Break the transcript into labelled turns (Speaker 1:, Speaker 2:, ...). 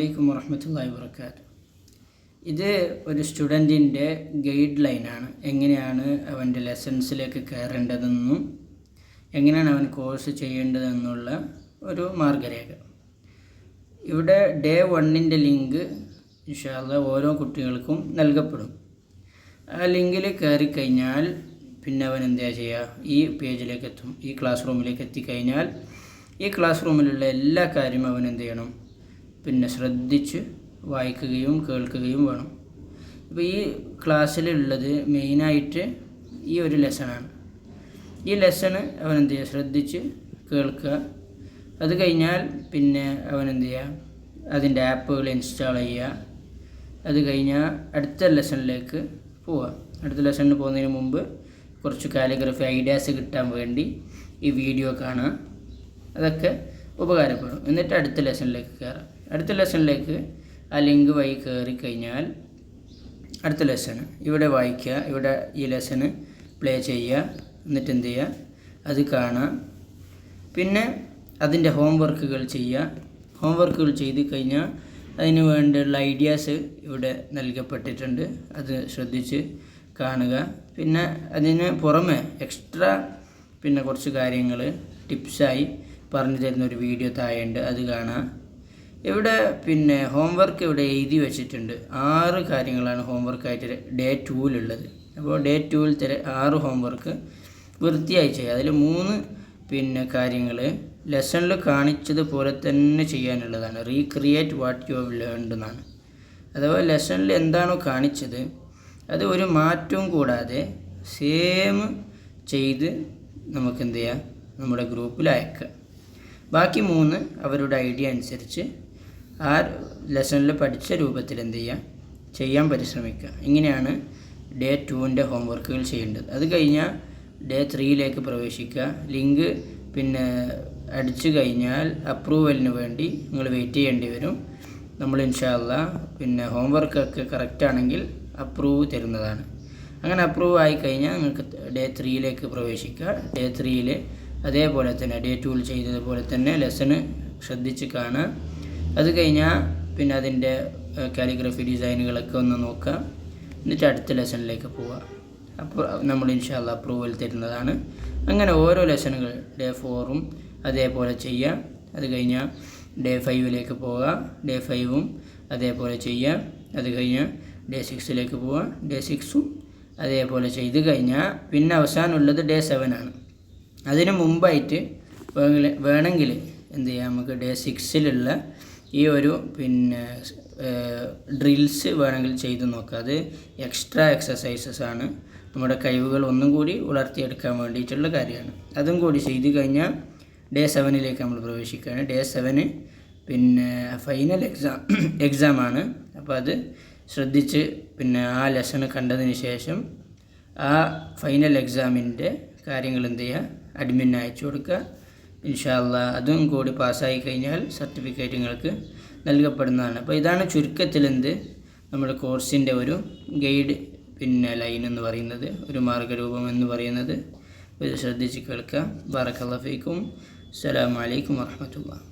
Speaker 1: അലൈക്കും വറഹ്മത്തുള്ളാഹി വബറകാതുഹു. ഇത് ഒരു സ്റ്റുഡൻറ്റിൻ്റെ ഗൈഡ് ലൈനാണ്. എങ്ങനെയാണ് അവൻ്റെ ലെസൺസിലേക്ക് കയറേണ്ടതെന്നും എങ്ങനെയാണ് അവൻ കോഴ്സ് ചെയ്യേണ്ടതെന്നുള്ള ഒരു മാർഗ്ഗരേഖ. ഇവിടെ ഡേ 1ൻ്റെ ലിങ്ക് ഇൻഷാ അല്ലാഹ് ഓരോ കുട്ടികൾക്കും നൽകപ്പെടും. ആ ലിങ്കിൽ കയറിക്കഴിഞ്ഞാൽ പിന്നെ അവൻ എന്താ ചെയ്യുക, ഈ പേജിലേക്ക് എത്തും. ഈ ക്ലാസ് റൂമിലേക്ക് എത്തിക്കഴിഞ്ഞാൽ ഈ ക്ലാസ് റൂമിലുള്ള എല്ലാ കാര്യവും അവൻ എന്ത് ചെയ്യണം, പിന്നെ ശ്രദ്ധിച്ച് വായിക്കുകയും കേൾക്കുകയും വേണം. ഇപ്പോൾ ഈ ക്ലാസ്സിലുള്ളത് മെയിനായിട്ട് ഈ ഒരു ലെസണാണ്. ഈ ലെസണ് അവൻ എന്ത് ചെയ്യുക, ശ്രദ്ധിച്ച് കേൾക്കുക. അത് കഴിഞ്ഞാൽ പിന്നെ അവൻ എന്ത് ചെയ്യുക, അതിൻ്റെ ആപ്പുകൾ ഇൻസ്റ്റാൾ ചെയ്യുക. അത് കഴിഞ്ഞാൽ അടുത്ത ലെസണിലേക്ക് പോവുക. അടുത്ത ലെസണിന് പോകുന്നതിന് മുമ്പ് കുറച്ച് കാലിഗ്രഫി ഐഡിയാസ് കിട്ടാൻ വേണ്ടി ഈ വീഡിയോ കാണുക. അതൊക്കെ ഉപകാരപ്പെടും. എന്നിട്ട് അടുത്ത ലെസണിലേക്ക് കയറാം. അടുത്ത ലെസണിലേക്ക് ആ ലിങ്ക് വഴി കയറി കഴിഞ്ഞാൽ അടുത്ത ലെസണ് ഇവിടെ വായിക്കുക. ഇവിടെ ഈ ലെസണ് പ്ലേ ചെയ്യുക. എന്നിട്ട് എന്ത് ചെയ്യുക, അത് കാണുക. പിന്നെ അതിൻ്റെ ഹോംവർക്കുകൾ ചെയ്യുക. ഹോംവർക്കുകൾ ചെയ്ത് കഴിഞ്ഞാൽ അതിന് വേണ്ടിയുള്ള ഐഡിയാസ് ഇവിടെ നൽകപ്പെട്ടിട്ടുണ്ട്. അത് ശ്രദ്ധിച്ച് കാണുക. പിന്നെ അതിന് പുറമെ എക്സ്ട്രാ പിന്നെ കുറച്ച് കാര്യങ്ങൾ ടിപ്സായി പറഞ്ഞു തരുന്ന ഒരു വീഡിയോ താഴെയുണ്ട്, അത് കാണാം. ഇവിടെ പിന്നെ ഹോംവർക്ക് ഇവിടെ എഴുതി വെച്ചിട്ടുണ്ട്. 6 കാര്യങ്ങളാണ് ഹോംവർക്കായിട്ട് ഡേ 2-ലുള്ളത്. അപ്പോൾ ഡേ 2-ൽ 6 ഹോംവർക്ക് വൃത്തിയായി ചെയ്യുക. അതിൽ 3 പിന്നെ കാര്യങ്ങൾ ലെസണിൽ കാണിച്ചതുപോലെ തന്നെ ചെയ്യാനുള്ളതാണ്. Recreate what you have learned എന്നാണ്. അഥവാ ലെസണിൽ എന്താണോ കാണിച്ചത് അത് ഒരു മാറ്റവും കൂടാതെ സെയിം ചെയ്ത് നമുക്ക് എന്ത് ചെയ്യുക, നമ്മുടെ ഗ്രൂപ്പിൽ അയക്കുക. ബാക്കി 3 അവരുടെ ഐഡിയ അനുസരിച്ച് ആ ലെസണിൽ പഠിച്ച രൂപത്തിൽ എന്ത് ചെയ്യുക, ചെയ്യാൻ പരിശ്രമിക്കുക. ഇങ്ങനെയാണ് ഡേ 2ൻ്റെ ഹോംവർക്കുകൾ ചെയ്യേണ്ടത്. അത് കഴിഞ്ഞാൽ ഡേ 3ലേക്ക് പ്രവേശിക്കുക. ലിങ്ക് പിന്നെ അടിച്ചു കഴിഞ്ഞാൽ അപ്രൂവലിന് വേണ്ടി നിങ്ങൾ വെയിറ്റ് ചെയ്യേണ്ടി വരും. നമ്മൾ ഇൻഷാ അല്ലാഹ് പിന്നെ ഹോംവർക്കൊക്കെ കറക്റ്റാണെങ്കിൽ അപ്രൂവ് തരുന്നതാണ്. അങ്ങനെ അപ്രൂവ് ആയിക്കഴിഞ്ഞാൽ നിങ്ങൾക്ക് ഡേ 3ലേക്ക് പ്രവേശിക്കുക. ഡേ 3ൽ അതേപോലെ തന്നെ ഡേ 2-ൽ ചെയ്തതുപോലെ തന്നെ ലെസണ് ശ്രദ്ധിച്ച് കാണുക. അത് കഴിഞ്ഞാൽ പിന്നെ അതിൻ്റെ കാലിഗ്രഫി ഡിസൈനുകളൊക്കെ ഒന്ന് നോക്കുക. എന്നിട്ട് അടുത്ത ലെസണിലേക്ക് പോവുക. അപ്പോൾ നമ്മൾ ഇൻഷാ അല്ലാഹ് അപ്രൂവൽ തരുന്നതാണ്. അങ്ങനെ ഓരോ ലെസണുകൾ ഡേ 4ഉം അതേപോലെ ചെയ്യുക. അത് കഴിഞ്ഞാൽ ഡേ 5ലേക്ക് പോവുക. ഡേ 5ഉം അതേപോലെ ചെയ്യുക. അത് കഴിഞ്ഞാൽ ഡേ 6ലേക്ക് പോവുക. ഡേ 6ഉം അതേപോലെ ചെയ്ത് കഴിഞ്ഞാൽ പിന്നെ അവസാനമുള്ളത് ഡേ 7ആണ്. അതിന് മുമ്പായിട്ട് വേണമെങ്കിൽ എന്ത് ചെയ്യാം, നമുക്ക് ഡേ 6-ലുള്ള ഈ ഒരു പിന്നെ ഡ്രിൽസ് വേണമെങ്കിൽ ചെയ്ത് നോക്കാം. അത് എക്സ്ട്രാ എക്സസൈസസ് ആണ്. നമ്മുടെ കഴിവുകൾ ഒന്നും കൂടി വളർത്തിയെടുക്കാൻ വേണ്ടിയിട്ടുള്ള കാര്യമാണ്. അതും കൂടി ചെയ്ത് കഴിഞ്ഞാൽ ഡേ 7ലേക്ക് നമ്മൾ പ്രവേശിക്കുകയാണ്. ഡേ 7 പിന്നെ ഫൈനൽ എക്സാമാണ്. അപ്പോൾ അത് ശ്രദ്ധിച്ച് പിന്നെ ആ ലെസൺ കണ്ടതിന് ശേഷം ആ ഫൈനൽ എക്സാമിൻ്റെ കാര്യങ്ങൾ എന്ത് ചെയ്യുക, അഡ്മിന് അയച്ചു കൊടുക്കുക. ഇൻഷാ അല്ലാഹ് അതും കൂടി പാസ്സായി കഴിഞ്ഞാൽ സർട്ടിഫിക്കറ്റ് നിങ്ങൾക്ക് നൽകപ്പെടുന്നതാണ്. അപ്പോൾ ഇതാണ് ചുരുക്കത്തിൽ നമ്മുടെ കോഴ്സിൻ്റെ ഒരു ഗൈഡ് പിന്നെ ലൈൻ എന്ന് പറയുന്നത്, ഒരു മാർഗ്ഗരൂപം എന്ന് പറയുന്നത്. ഇത് ശ്രദ്ധിച്ച് കേൾക്കുക. ബറകല്ലാഹു ഫീക്കും. അസ്സലാമു അലൈക്കും വറഹ്മത്തുള്ളാഹി.